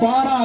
12